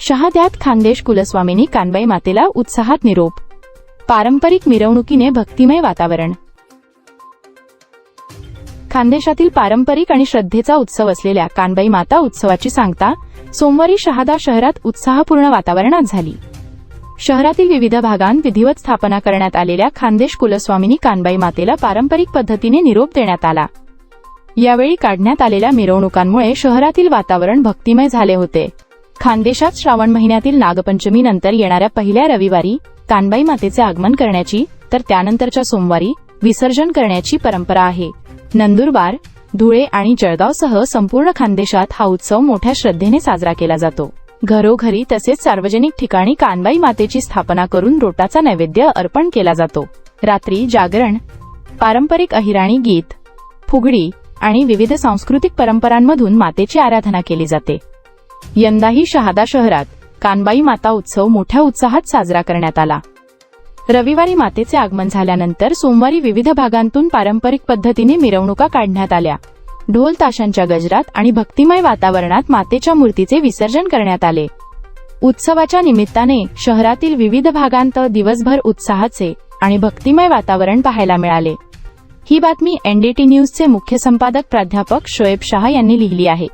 शहाद्यात खान्देश कुलस्वामिनी कानबाई मातेला उत्साहात निरोप. पारंपरिक मिरवणुकीने भक्तिमय वातावरण. खानदेशातील पारंपरिक आणि श्रद्धेचा उत्सव असलेल्या कानबाई माता उत्सवाची सांगता सोमवारी शहादा शहरात उत्साहपूर्ण वातावरणात झाली. शहरातील विविध भागांत विधिवत स्थापना करण्यात आलेल्या खानदेश कुलस्वामिनी कानबाई मातेला पारंपरिक पद्धतीने निरोप देण्यात आला. यावेळी काढण्यात आलेल्या मिरवणुकांमुळे शहरातील वातावरण भक्तिमय झाले होते. खानदेशात श्रावण महिन्यातील नागपंचमी नंतर येणाऱ्या पहिल्या रविवारी कानबाई मातेचे आगमन करण्याची तर त्यानंतरच्या सोमवारी विसर्जन करण्याची परंपरा आहे. नंदुरबार, धुळे आणि जळगावसह संपूर्ण खानदेशात हा उत्सव मोठ्या श्रद्धेने साजरा केला जातो. घरोघरी तसेच सार्वजनिक ठिकाणी कानबाई मातेची स्थापना करून रोटाचा नैवेद्य अर्पण केला जातो. रात्री जागरण, पारंपरिक अहिराणी गीत, फुगडी आणि विविध सांस्कृतिक परंपरांमधून मातेची आराधना केली जाते. यंदाही शहादा शहरात कानबाई माता उत्सव मोठ्या उत्साहात साजरा करण्यात आला. रविवारी मातेचे आगमन झाल्यानंतर सोमवारी विविध भागांतून पारंपरिक पद्धतीने मिरवणुका काढण्यात आल्या. ढोल ताशांच्या गजरात आणि भक्तिमय वातावरणात मातेच्या मूर्तीचे विसर्जन करण्यात आले. उत्सवाच्या निमित्ताने शहरातील विविध भागांत दिवसभर उत्साहाचे आणि भक्तिमय वातावरण पाहायला मिळाले. ही बातमी एनडीटी न्यूजचे मुख्य संपादक प्राध्यापक शोएब शाह यांनी लिहिली आहे.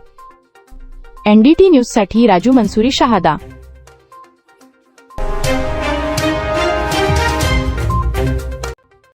एनडीटी न्यूजसाठी राजू मंसुरी, शहादा.